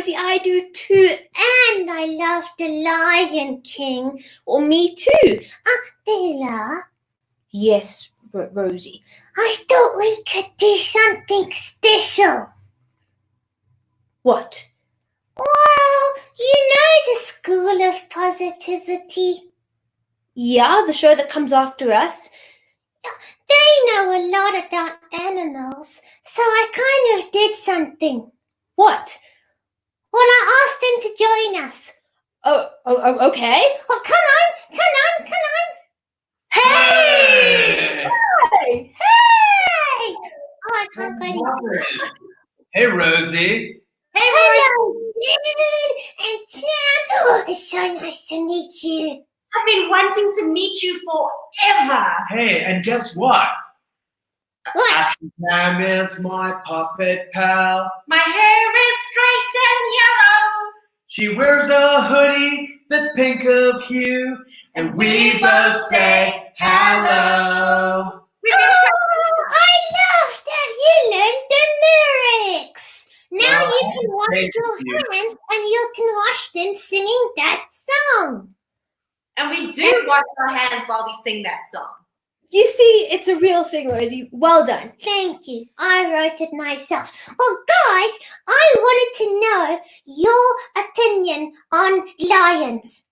Rosie, I do too. And I love The Lion King. Or me too. Della. Yes, Rosie. I thought we could do something special. What? Well, you know the School of Positivity. Yeah, the show that comes after us. They know a lot about animals, so I kind of did something. What? Well, I asked them to join us. Oh, okay. Well, come on. Hey! Hey! Oh, I can't go anymore. Hey, Rosie. Hey, hello, Lynn and Chad. Oh, it's so nice to meet you. I've been wanting to meet you forever. Hey, and guess what? What? Action Cam is my puppet pal. My hair is straight and yellow. She wears a hoodie that's pink of hue, and we both say hello. Oh, I love that you learned the lyrics. Now Well, you can wash your hands and you can wash them singing that song. And we do wash our hands while we sing that song. You see, it's a real thing, Rosie. Well done. Thank you. I wrote it myself. Well, guys, I wanted to know your opinion on lions.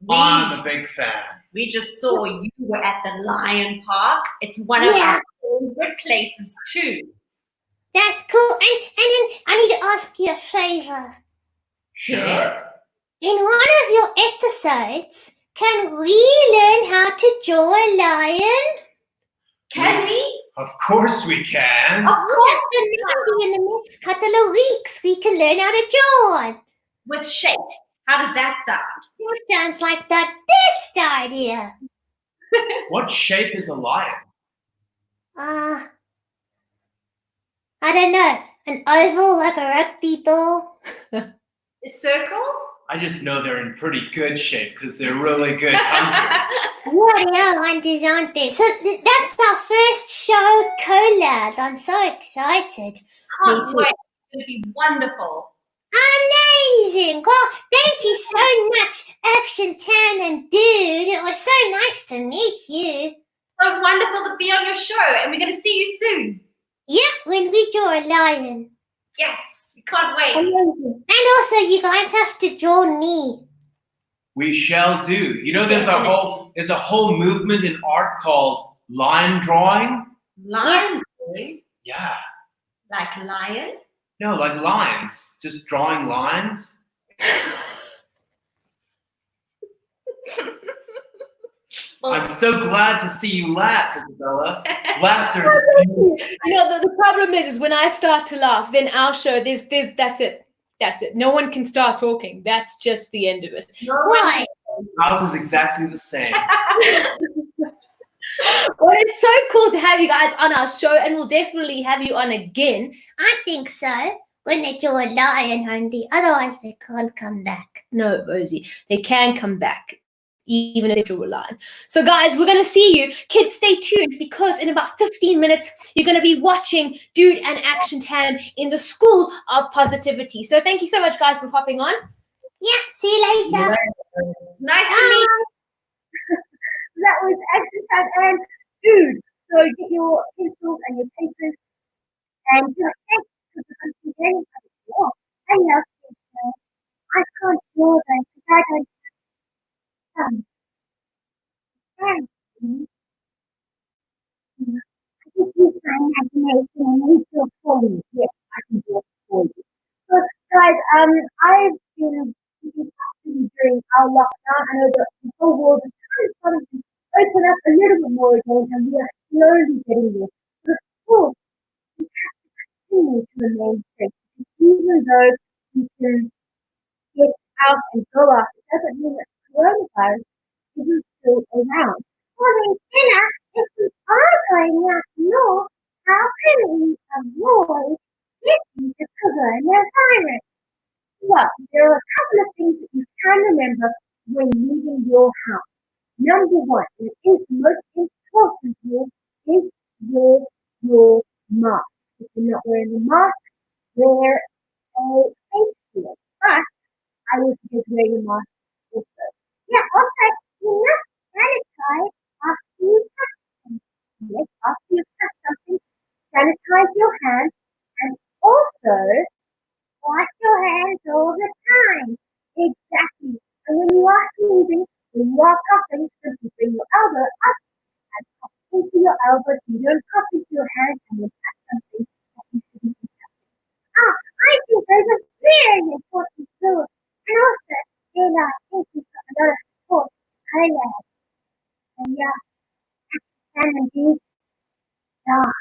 I'm a big fan. We just saw you were at the Lion Park. It's one of our favorite places too. That's cool. And then I need to ask you a favor. Sure. Yes. In one of your episodes, can we learn how to draw a lion? Can we? Of course we can. Of course Yes, maybe in the next couple of weeks we can learn how to draw. with shapes. How does that sound? That sounds like the best idea. What shape is a lion? I don't know. An oval like a rugby ball? A circle? I just know they're in pretty good shape because they're really good hunters. What else hunters, aren't they? So that's our first show collab. I'm so excited. Can't wait. It's going to be wonderful. Amazing. Well, thank you so much, Action Tan and Dude. It was so nice to meet you. So wonderful to be on your show, and we're going to see you soon. Yeah, when we draw a lion. Yes, we can't wait. Amazing. And also, you guys have to draw me. We shall do. You know, there's Definitely. a whole movement in art called line drawing. Lion drawing? Yeah. Like lion? No, like lines. Just drawing lines. Well, I'm so glad to see you laugh, Isabella. Laughter. You know, the problem is when I start to laugh, then our show, that's it. That's it. No one can start talking. That's just the end of it. Why? Ours is exactly the same. Well, it's so cool to have you guys on our show, and we'll definitely have you on again. I think so. When they draw a lion only, otherwise they can't come back. No, Rosie, they can come back, even if they draw a line. So, guys, we're going to see you. Kids, stay tuned, because in about 15 minutes, you're going to be watching Dude and Action Tam in the School of Positivity. So, thank you so much, guys, for popping on. Yeah, see you later. nice to meet you. That was Action Tam and Dude. So, get your pencils and your papers and do it. Oh, I love you. I can't draw them because I don't have some. Thank you. I just use my imagination and make it for you. Yes, I can do it for you. So, guys, I've been during our lockdown. I know that the whole world is kind of starting to open up a little bit more again, and we are slowly getting there. But of course, we have to continue to remain safe. Even though we can get out and go out, it doesn't mean that coronavirus isn't still around. Well, then, Tina, if we are going out north, how can we avoid getting the coronavirus? Well, there are a couple of things that you can remember when leaving your house. Number one, and it is most important, is wear your mask. If you're not wearing a mask, wear a face I will be wearing a mask also. Yeah, okay. You must sanitize after you touch something. Yes, after you touch something, sanitize your hands and also wash your hands all the time. Exactly. And when you are sneezing, when you are coughing, simply bring your elbow up and cough into your elbow so you don't cough into your hand and then touch something that you shouldn't be touching. I think those are very important tools. And also, Ella, thank you for a lot of support. Highlight. And yeah, and these, ah,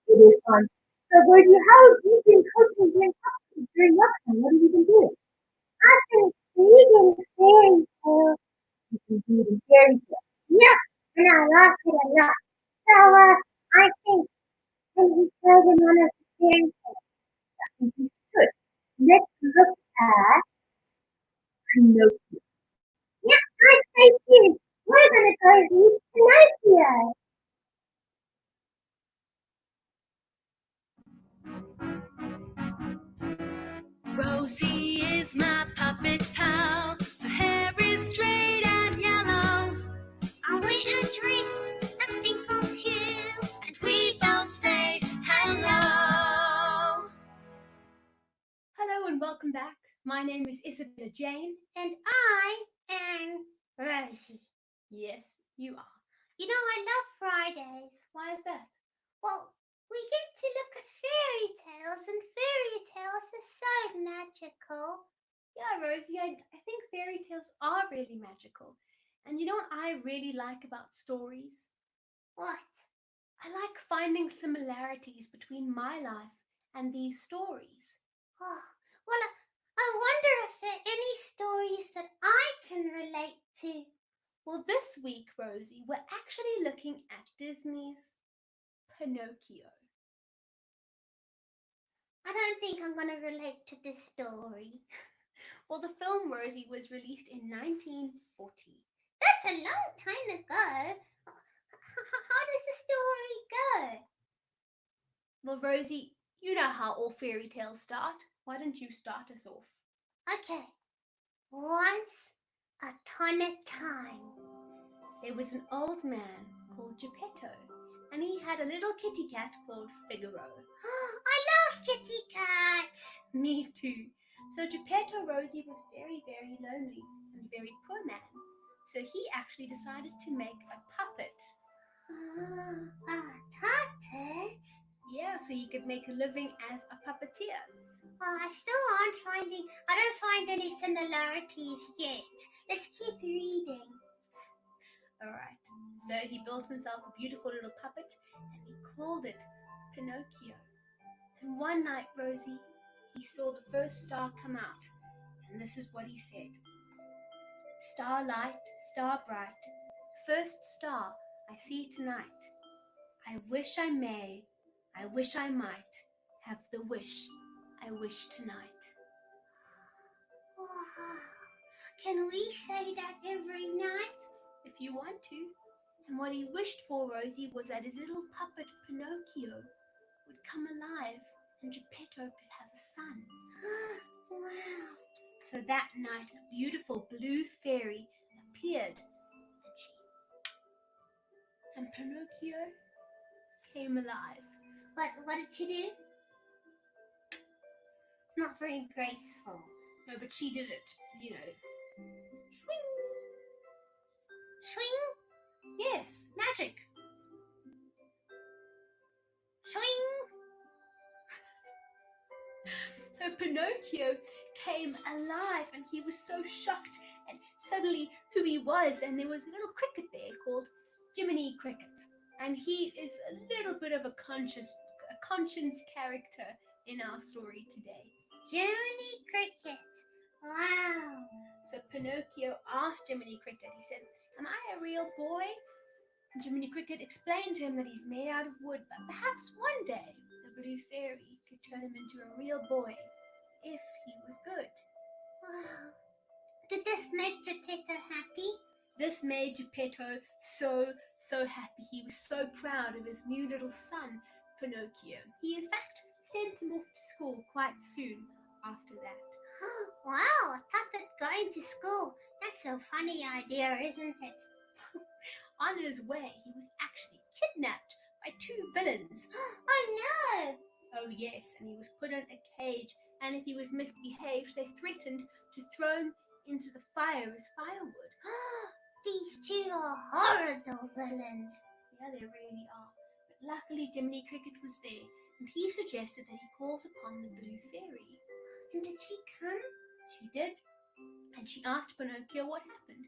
it is fun. So, Bertie, how have you been coaching during lockdown? What have you been doing? I've been reading fairy tales. You've been reading fairy tales. Yep, and I like it a lot. So, I think when we showed in one of the fairy tales, I think we should. Let's look at Pinocchio. Yep, I say kids. We're gonna go read Pinocchio. Rosie is my puppet pal. Her hair is straight and yellow. I wear a dress and think of you. And we both say hello. Hello and welcome back. My name is Isabella Jane. And I am Rosie. Yes, you are. You know, I love Fridays. Why is that? Well, we get to look at fairy tales, and fairy tales are so magical. Yeah, Rosie, I think fairy tales are really magical. And you know what I really like about stories? What? I like finding similarities between my life and these stories. Oh, well, I wonder if there are any stories that I can relate to. Well, this week, Rosie, we're actually looking at Disney's Pinocchio. I don't think I'm going to relate to this story. Well, the film, Rosie, was released in 1940. That's a long time ago. How does the story go? Well, Rosie, you know how all fairy tales start. Why don't you start us off? Okay. Once upon a time, there was an old man called Geppetto, and he had a little kitty cat called Figaro. I love kitty cats. Me too. So Geppetto, Rosie, was very, very lonely and a very poor man. So he actually decided to make a puppet. A puppet? Yeah, so he could make a living as a puppeteer. Oh, I don't find any similarities yet. Let's keep reading. Alright, so he built himself a beautiful little puppet and he called it Pinocchio. And one night, Rosie, he saw the first star come out, and this is what he said. Starlight, star bright, first star I see tonight. I wish I may, I wish I might, have the wish I wish tonight. Wow. Can we say that every night? If you want to. And what he wished for, Rosie, was that his little puppet Pinocchio would come alive and Geppetto could have a son. Wow. So that night a beautiful blue fairy appeared and Pinocchio came alive. What did she do? It's not very graceful. No, but she did it, you know. Swing! Swing? Yes, magic. Swing! So Pinocchio came alive and he was so shocked and suddenly who he was, and there was a little cricket there called Jiminy Cricket, and he is a little bit of a conscience character in our story today. Jiminy Cricket. Wow. So Pinocchio asked Jiminy Cricket, he said, "Am I a real boy?" And Jiminy Cricket explained to him that he's made out of wood, but perhaps one day the blue fairy could turn him into a real boy if he was good. Wow. Did this make Geppetto happy? This made Geppetto so happy. He was so proud of his new little son, Pinocchio. He in fact sent him off to school quite soon after that. Wow, Tuta's going to school. That's a funny idea, isn't it? On his way, he was actually kidnapped by 2 villains. Oh no! Oh yes, and he was put in a cage, and if he was misbehaved, they threatened to throw him into the fire as firewood. These 2 are horrible villains. Yeah, they really are. But luckily, Jiminy Cricket was there, and he suggested that he calls upon the Blue Fairy. And did she come? She did, and she asked Pinocchio what happened.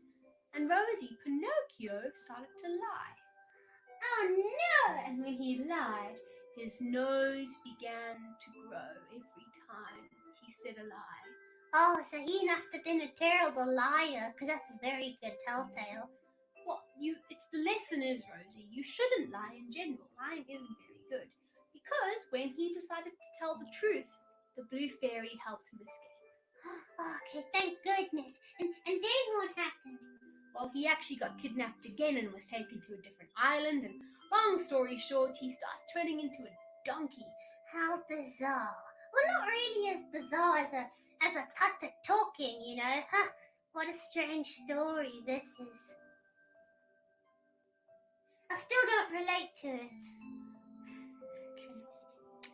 And Rosie, Pinocchio started to lie. Oh no! And when he lied, his nose began to grow every time he said a lie. Oh, so he must have been a terrible liar, because that's a very good telltale. Well, it's the lesson is, Rosie, you shouldn't lie in general. Lying isn't very good. Because when he decided to tell the truth, the Blue Fairy helped him escape. Okay, thank goodness. And then what happened? Well, he actually got kidnapped again and was taken to a different island. And long story short, he started turning into a donkey. How bizarre. Well, not really as bizarre as a Tuta talking, you know. Huh, what a strange story this is. I still don't relate to it. Okay.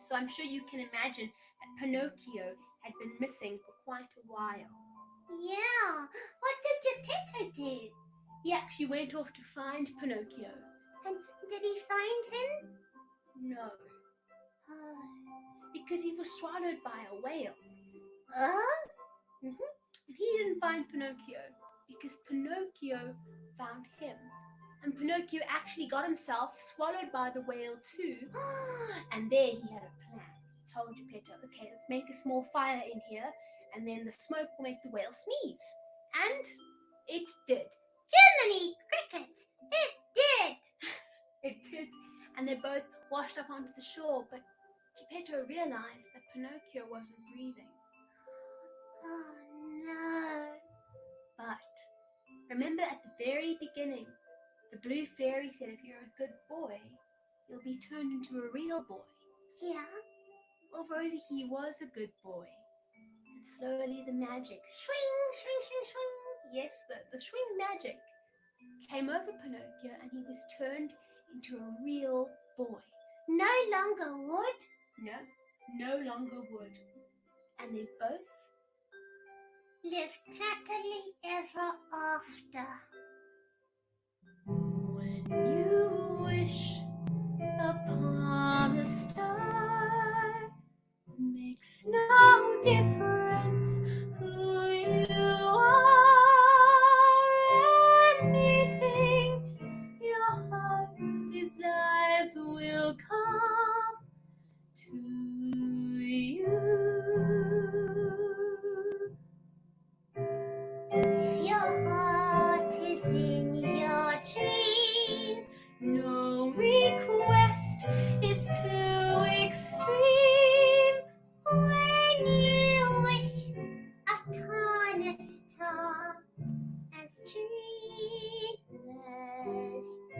So I'm sure you can imagine that Pinocchio had been missing for quite a while. Yeah, what did Geppetto do? He actually went off to find Pinocchio. And did he find him? No, Oh. because he was swallowed by a whale. Uh? He didn't find Pinocchio because Pinocchio found him. And Pinocchio actually got himself swallowed by the whale too. And there he had a plan. He told Geppetto, okay, let's make a small fire in here, and then the smoke will make the whale sneeze. And it did. Jiminy Cricket! It did! It did. And they both washed up onto the shore, but Geppetto realized that Pinocchio wasn't breathing. Oh no. But remember at the very beginning, the Blue Fairy said if you're a good boy, you'll be turned into a real boy. Yeah? Well, Rosie, he was a good boy. And slowly the magic, Swing, swing, swing, swing. yes, the swing magic, came over Pinocchio and he was turned into a real boy. No longer wood. No longer would. And they both Lived happily ever after. When you wish upon a star, makes no difference who you are. Anything your heart desires will come to you. If your heart is in your dream, No request is too extreme. when you wish upon a star as dreamers do.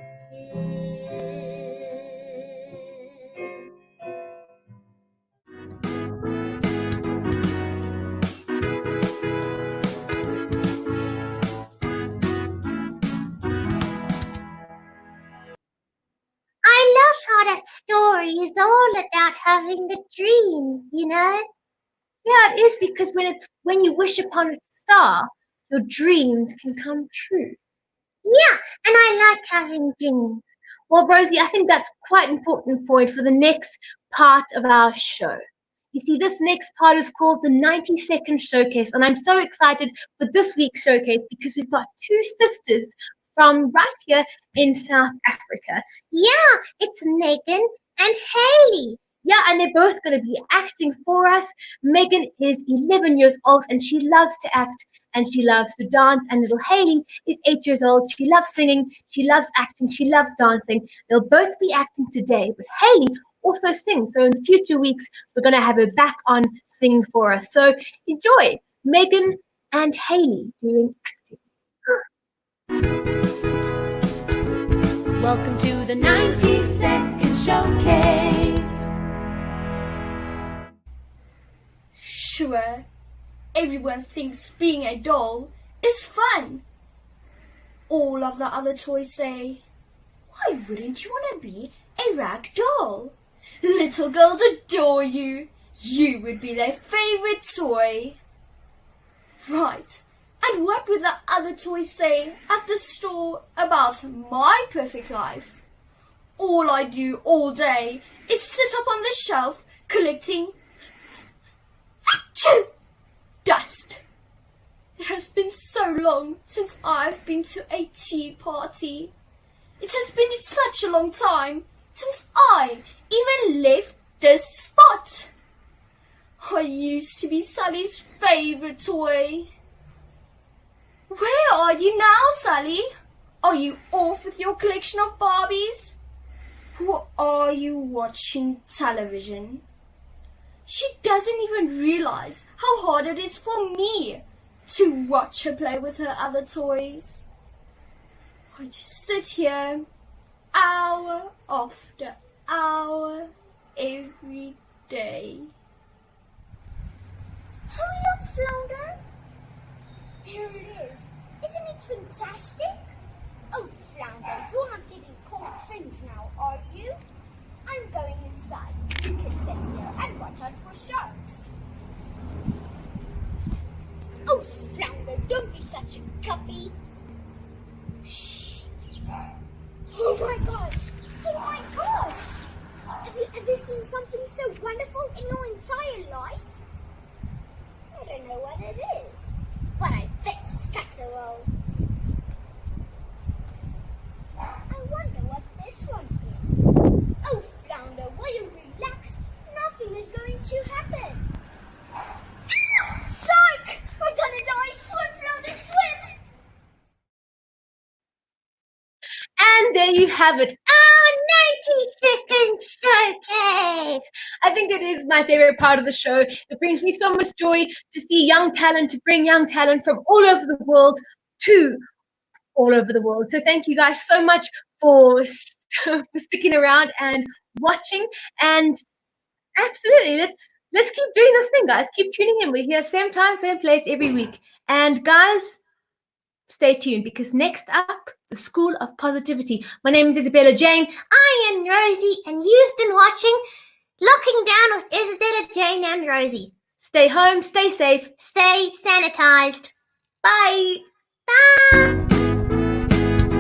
I love how that story is all about having a dream, you know? Yeah, it is because when you wish upon a star, your dreams can come true. Yeah, and I like having dreams. Well, Rosie, I think that's quite an important point for the next part of our show. You see, this next part is called the 90-second showcase, and I'm so excited for this week's showcase because we've got 2 sisters from right here in South Africa. Yeah, it's Megan and Haley. Yeah, and they're both going to be acting for us. Megan is 11 years old and she loves to act and she loves to dance. And little Haley is 8 years old. She loves singing, she loves acting, she loves dancing. They'll both be acting today, but Haley also sings. So in the future weeks, we're going to have her back on singing for us. So enjoy Megan and Haley doing acting. Welcome to the 90-second showcase. Sure. Everyone thinks being a doll is fun. All of the other toys say, why wouldn't you want to be a rag doll? Little girls adore you. You would be their favorite toy. Right, and what would the other toys say at the store about my perfect life? All I do all day is sit up on the shelf collecting achoo, dust. It has been so long since I've been to a tea party. It has been such a long time since I even left this spot. I used to be Sally's favorite toy. Where are you now, Sally? Are you off with your collection of Barbies? Or are you watching television? She doesn't even realize how hard it is for me to watch her play with her other toys. I just sit here hour after hour every day. Hurry up, Flounder. There it is. Isn't it fantastic? Oh, Flounder, you're not getting cold things now, are you? I'm going inside. You can sit here and watch out for sharks. Oh, Flounder, don't be such a guppy. Shh. Oh my gosh. Oh my gosh. Have you seen something so wonderful in your entire life? I don't know what it is, but I bet Scatterall. I wonder what this one is. Oh, Flounder, will you relax? Nothing is going to happen. Shark! We're gonna die! Swim, Flounder, swim! And there you have it. Our 90-second showcase. I think it is my favorite part of the show. It brings me so much joy to see young talent, to bring young talent from all over the world to all over the world. So thank you guys so much for sticking around and watching. And absolutely, let's keep doing this thing, guys. Keep tuning in. We're here same time, same place every week. And guys, stay tuned because next up, the School of Positivity. My name is Isabella Jane. I am Rosie, and you've been watching Locking Down with Isabella, Jane, and Rosie. Stay home, stay safe, Stay sanitized. bye.